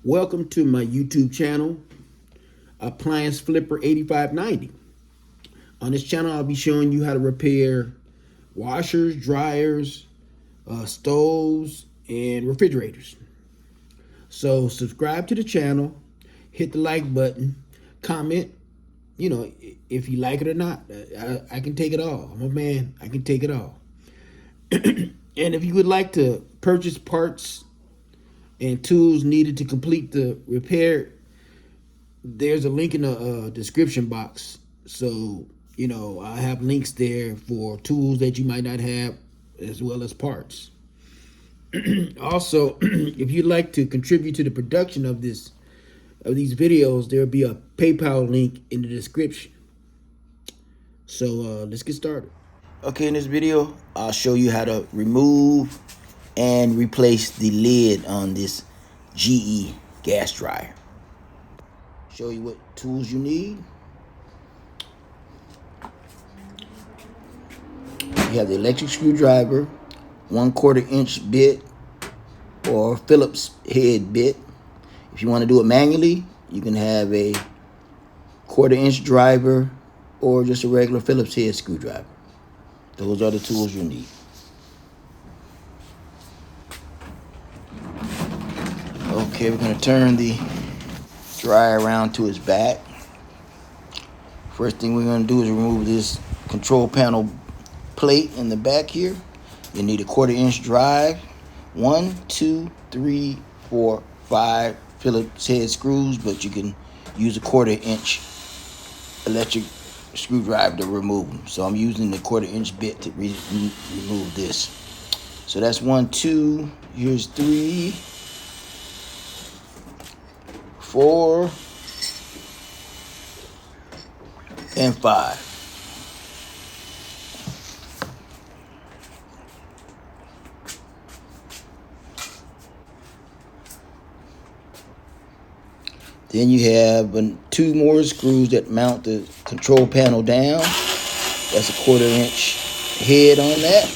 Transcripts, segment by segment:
Welcome to my YouTube channel, Appliance Flipper 8590. On this channel, I'll be showing you how to repair washers, dryers, stoves, and refrigerators. So subscribe to the channel, hit the like button, comment, if you like it or not. I can take it all. I'm a man, I can take it all. And if you would like to purchase parts and tools needed to complete the repair, there's a link in the description box. So, I have links there for tools that you might not have, as well as parts. Also, if you'd like to contribute to the production of these videos, there'll be a PayPal link in the description. So let's get started. Okay, in this video, I'll show you how to remove and replace the lid on this GE gas dryer. Show you what tools you need. You have the electric screwdriver, 1/4 inch bit or Phillips head bit. If you want to do it manually, you can have a 1/4 inch driver or just a regular Phillips head screwdriver. Those are the tools you need. Okay, we're going to turn the dryer around to its back. First thing we're going to do is remove this control panel plate in the back here. You need a 1/4 inch drive, 1, 2, 3, 4, 5 Phillips head screws, but you can use a 1/4 inch electric screwdriver to remove them. So I'm using the 1/4 inch bit to remove this. So that's 1, 2, here's 3, 4, and 5. Then you have 2 more screws that mount the control panel down. That's a 1/4 inch head on that.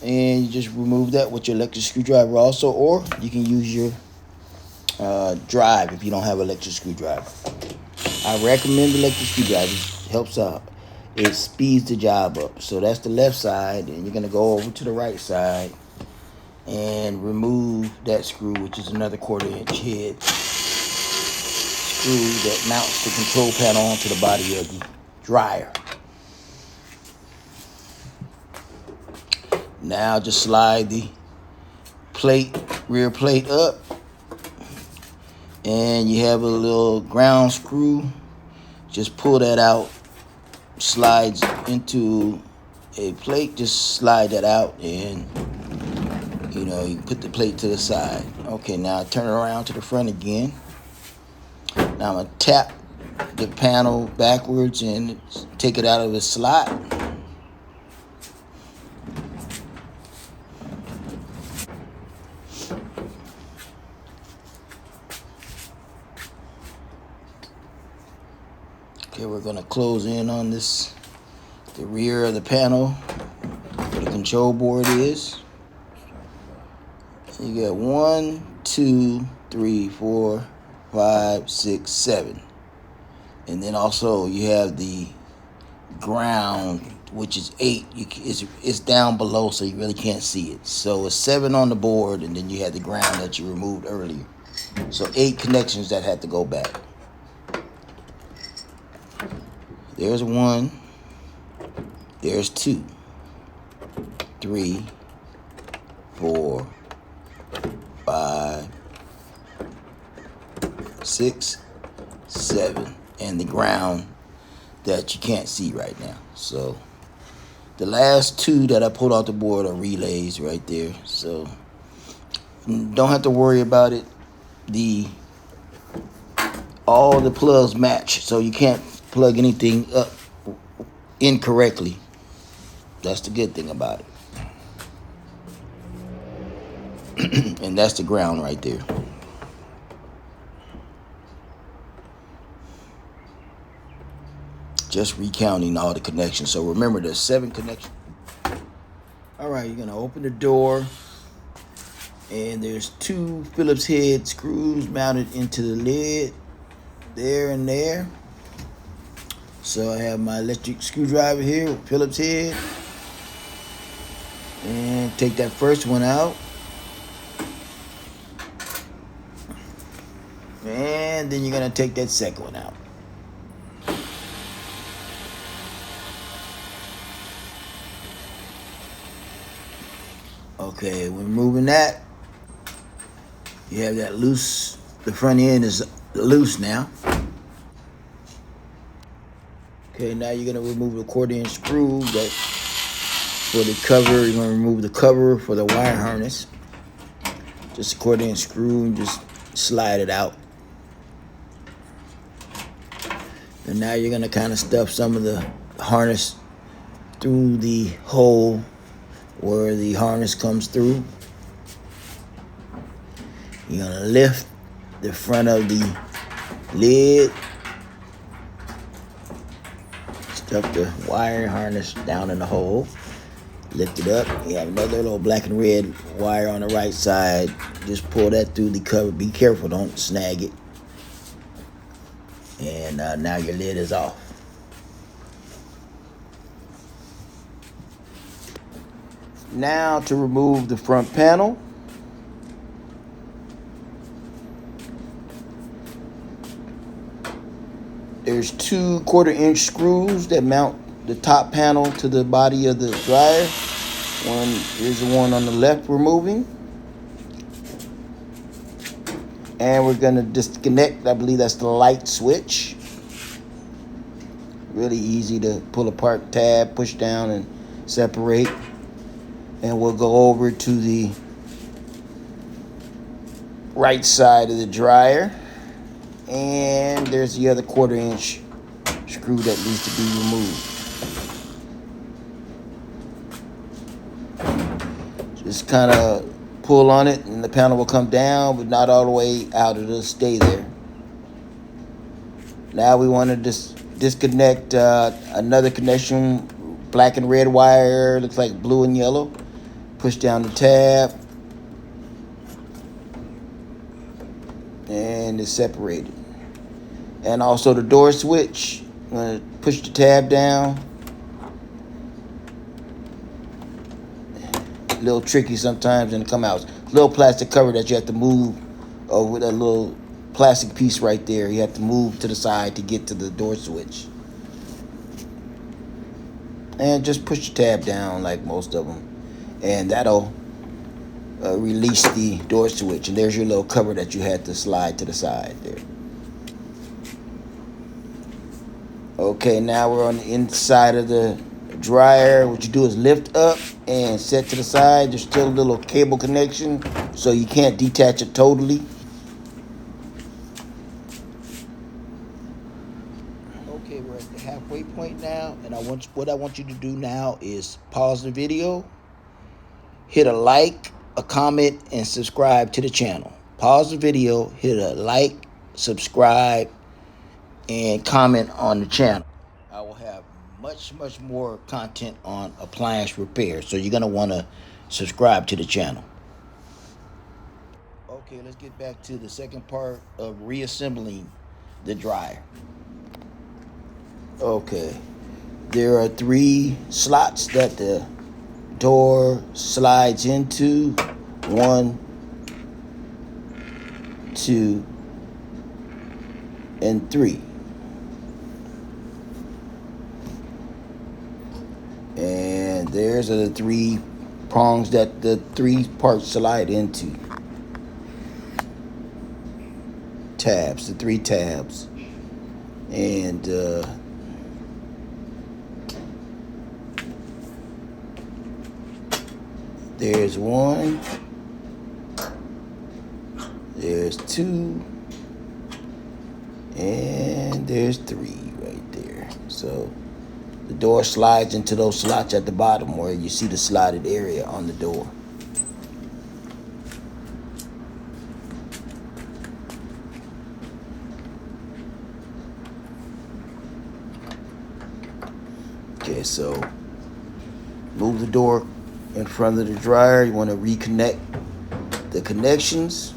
And you just remove that with your electric screwdriver also, or you can use your drive if you don't have an electric screwdriver. I recommend electric screwdriver. It helps out. It speeds the job up. So that's the left side, and you're going to go over to the right side and remove that screw, which is another 1/4 inch head screw that mounts the control panel onto the body of the dryer. Now just slide the rear plate up, and you have a little ground screw. Just pull that out, slides into a plate. Just slide that out, and you put the plate to the side. Okay, now turn it around to the front again. Now I'm going to tap the panel backwards and take it out of the slot. Okay, we're going to close in on this, the rear of the panel where the control board is. You got 1, 2, 3, 4, 5, 6, 7. And then also you have the ground, which is 8. It's down below, so you really can't see it. So it's 7 on the board, and then you have the ground that you removed earlier. So 8 connections that had to go back. There's 1. There's 2. 3, 4, 5, 6, 7, and the ground that you can't see right now. So the last 2 that I pulled off the board are relays right there. So don't have to worry about it. All the plugs match, so you can't plug anything up incorrectly. That's the good thing about it. And that's the ground right there. Just recounting all the connections. So remember, there's 7 connections. All right, you're going to open the door. And there's 2 Phillips head screws mounted into the lid, there and there. So I have my electric screwdriver here with Phillips head. And take that first one out. And then you're going to take that second one out. Okay, when removing that, you have that loose, the front end is loose now. Okay, now you're gonna remove the 1/4" screw that for the cover. You're gonna remove the cover for the wire harness. Just a 1/4" screw and just slide it out. And now you're gonna kind of stuff some of the harness through the hole where the harness comes through. You're gonna lift the front of the lid, stuff the wire harness down in the hole, lift it up. You have another little black and red wire on the right side. Just pull that through the cover. Be careful, don't snag it. And now your lid is off. Now to remove the front panel. There's 2 1/4" screws that mount the top panel to the body of the dryer. Here's the one on the left removing. And we're gonna disconnect, I believe that's the light switch. Really easy to pull apart, tab, push down and separate. And we'll go over to the right side of the dryer. And there's the other 1/4" screw that needs to be removed. Just kind of pull on it and the panel will come down, but not all the way out. It'll stay there. Now we want to disconnect another connection, black and red wire, looks like blue and yellow. Push down the tab and it's separated. And also the door switch, I'm going to push the tab down. A little tricky sometimes and it come out. Little plastic cover that you have to move with a little plastic piece right there. You have to move to the side to get to the door switch. And just push the tab down like most of them. And that'll release the door switch. And there's your little cover that you had to slide to the side there. Okay, now we're on the inside of the dryer. What you do is lift up and set to the side. There's still a little cable connection, so you can't detach it totally. Okay, we're at the halfway point now, and what I want you to do now is pause the video, hit a like, a comment, and subscribe to the channel. Pause the video, hit a like, subscribe, and comment on the channel. I will have much more content on appliance repair, so you're going to want to subscribe to the channel. Okay, let's get back to the second part of reassembling the dryer. Okay, there are 3 slots that the door slides into. 1, 2, and 3. And there's the 3 prongs that the 3 parts slide into. Tabs, the 3 tabs. And there's 1, there's 2, and there's 3 right there. So the door slides into those slots at the bottom where you see the slotted area on the door. Okay, so move the door in front of the dryer. You want to reconnect the connections.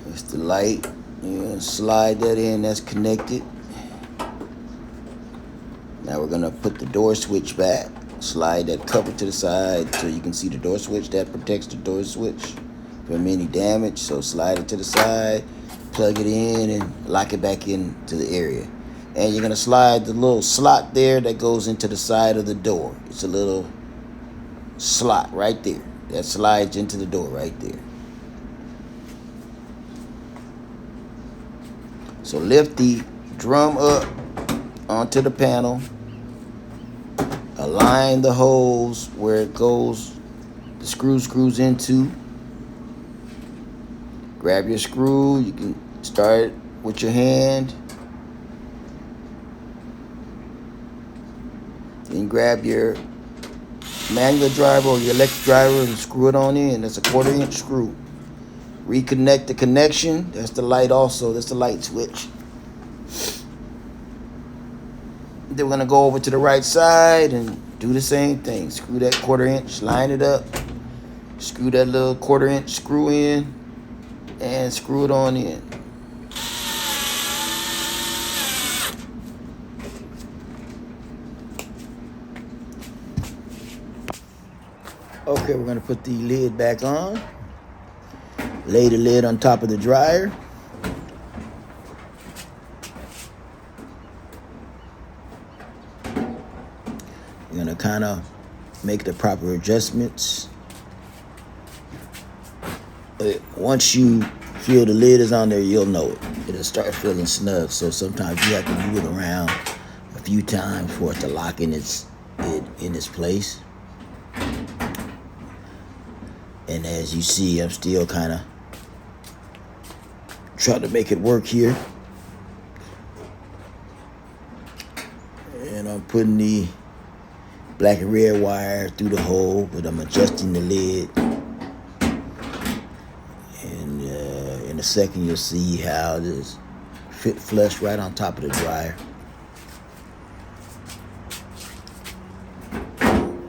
That's the light. And slide that in, that's connected. Now we're gonna put the door switch back. Slide that cover to the side so you can see the door switch. That protects the door switch from any damage. So slide it to the side, plug it in, and lock it back into the area. And you're gonna slide the little slot there that goes into the side of the door. It's a little slot right there that slides into the door right there. So lift the drum up onto the panel. Align the holes where it goes, the screws into. Grab your screw. You can start with your hand. Then grab your manual driver or your electric driver and screw it on in. That's a 1/4" screw. Reconnect the connection. That's the light also. That's the light switch. Then we're going to go over to the right side and do the same thing. Screw that 1/4", line it up. Screw that little 1/4" screw in and screw it on in. Okay, we're going to put the lid back on. Lay the lid on top of the dryer. You're going to kind of make the proper adjustments. But once you feel the lid is on there, you'll know it. It'll start feeling snug. So sometimes you have to move it around a few times for it to lock in its place. And as you see, I'm still kind of trying to make it work here. And I'm putting the black and red wire through the hole, but I'm adjusting the lid. And in a second, you'll see how this fit flush right on top of the dryer.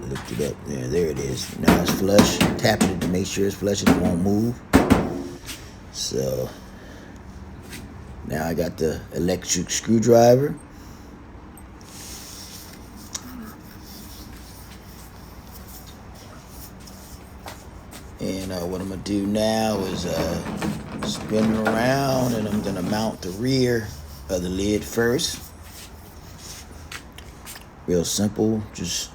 Lift it up there. There it is. Now it's flush. Tapping it to make sure it's flush and it won't move. So now I got the electric screwdriver. And what I'm going to do now is spin it around, and I'm going to mount the rear of the lid first. Real simple. Just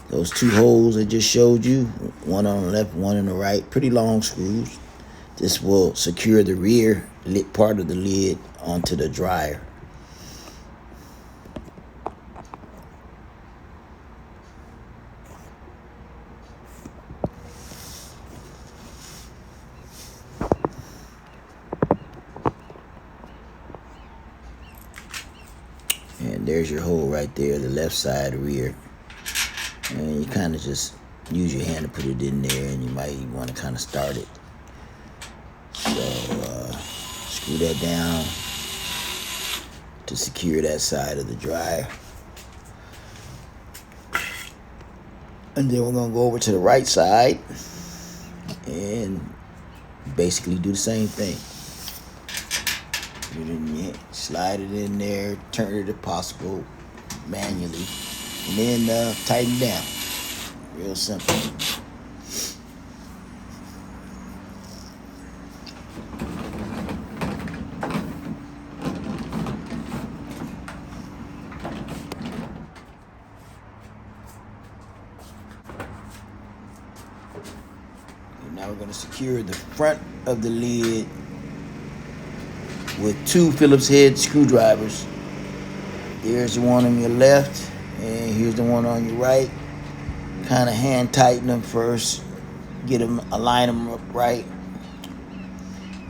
those 2 holes I just showed you. One on the left, one on the right. Pretty long screws. This will secure the rear part of the lid onto the dryer. And there's your hole right there, the left side rear. And you kind of just use your hand to put it in there, and you might want to kind of start it. So screw that down to secure that side of the dryer. And then we're going to go over to the right side and basically do the same thing. Put it in there, slide it in there, turn it if possible manually, and then tighten down. Real simple. And now we're going to secure the front of the lid with 2 Phillips head screwdrivers. There's the one on your left, and here's the one on your right. Kind of hand tighten them first, get them, align them up right.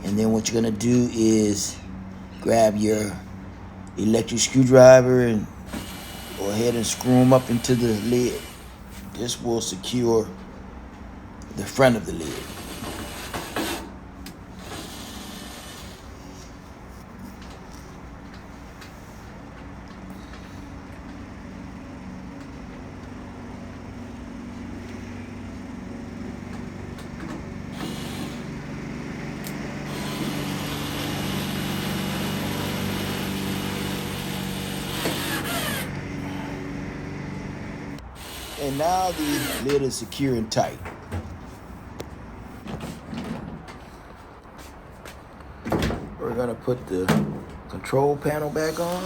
And then what you're gonna do is grab your electric screwdriver and go ahead and screw them up into the lid. This will secure the front of the lid. And now the lid is secure and tight. We're gonna put the control panel back on.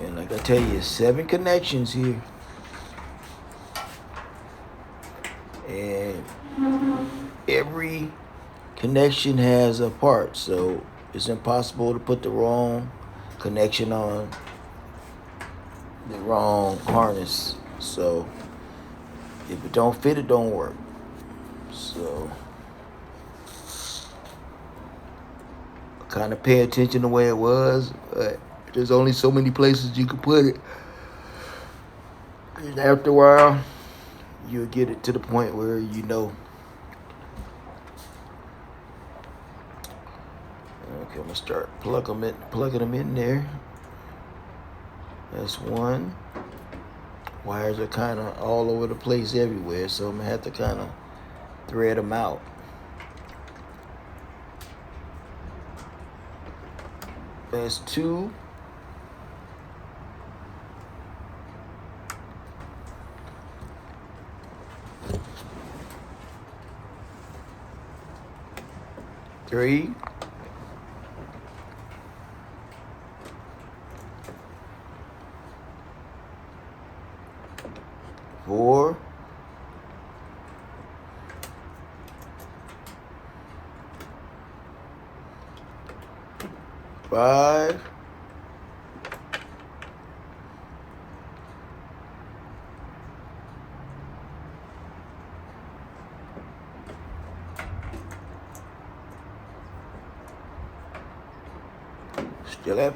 And like I tell you, 7 connections here. And every connection has a part, so it's impossible to put the wrong connection on the wrong harness. So if it don't fit, it don't work. So kind of pay attention the way it was, but there's only so many places you can put it. And after a while, you'll get it to the point where you know. Okay, I'm gonna start plugging them in there. That's one. Wires are kind of all over the place everywhere, so I'm gonna have to kind of thread them out. That's 2. Three. 4. 5.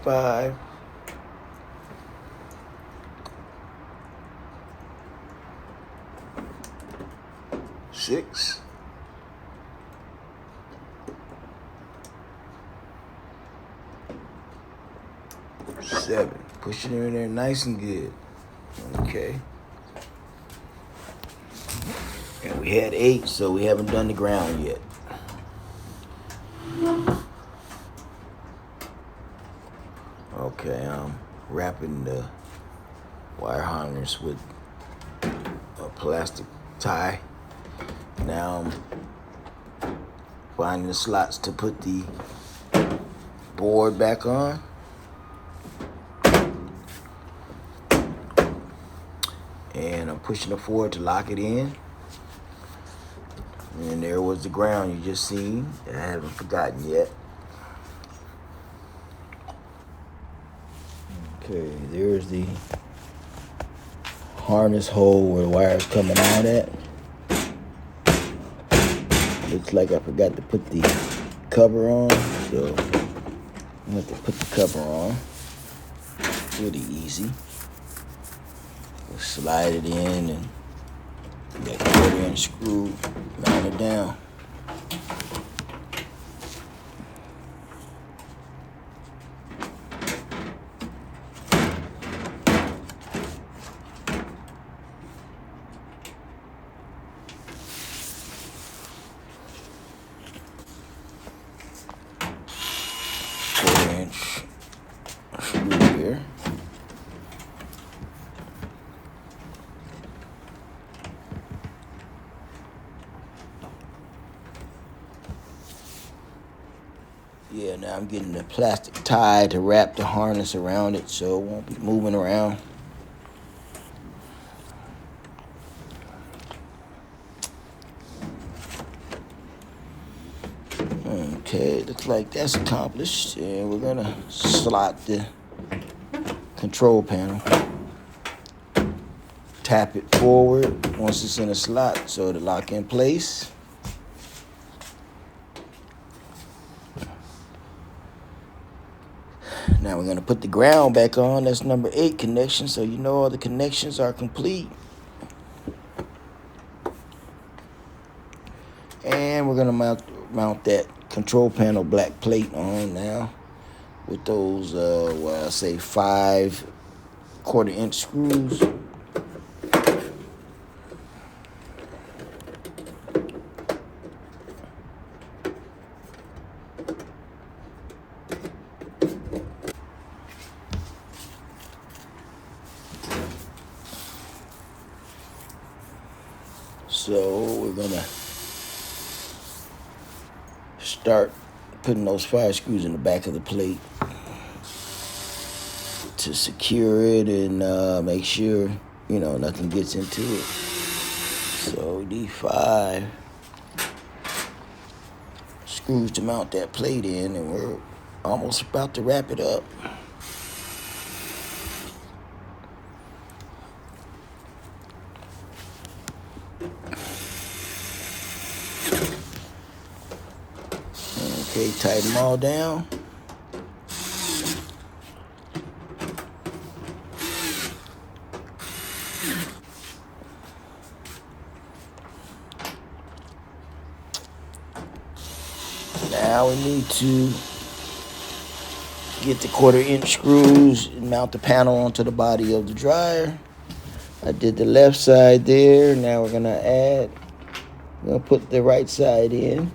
5. 6. 7. Push it in there nice and good. Okay. And we had 8, so we haven't done the ground yet. Okay, I'm wrapping the wire harness with a plastic tie. Now I'm finding the slots to put the board back on. And I'm pushing it forward to lock it in. And there was the ground you just seen that I haven't forgotten yet. Okay, there's the harness hole where the wire's coming out at. Looks like I forgot to put the cover on, so I'm gonna have to put the cover on. Pretty easy. We'll slide it in and that 1/4" screw, mount it down. Screw here. Yeah, now I'm getting the plastic tie to wrap the harness around it so it won't be moving around. Okay, looks like that's accomplished. And we're gonna slot the control panel. Tap it forward once it's in a slot so it'll lock in place. Now we're gonna put the ground back on. That's number 8 connection, so you know all the connections are complete. And we're gonna mount that control panel black plate on now with those, I say 5 1/4" screws. So we're gonna start putting those fire screws in the back of the plate to secure it and make sure, you know, nothing gets into it. So we need 5 screws to mount that plate in, and we're almost about to wrap it up. Okay, tighten them all down. Now we need to get the 1/4" screws and mount the panel onto the body of the dryer. I did the left side there. Now we're gonna put the right side in.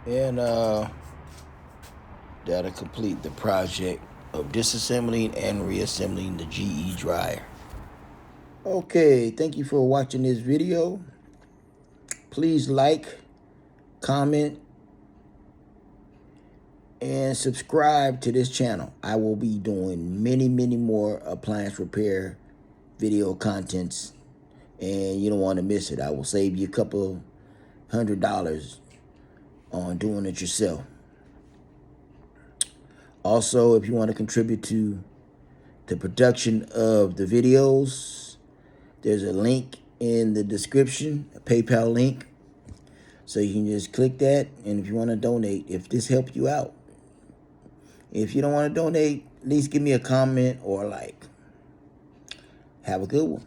And that'll complete the project of disassembling and reassembling the GE dryer. Okay, thank you for watching this video. Please like, comment, and subscribe to this channel. I will be doing many more appliance repair video contents, and you don't want to miss it. I will save you a couple $100 on doing it yourself. Also, if you want to contribute to the production of the videos, there's a link in the description, a PayPal link. So you can just click that, and if you want to donate, if this helped you out. If you don't want to donate, at least give me a comment or a like. Have a good one.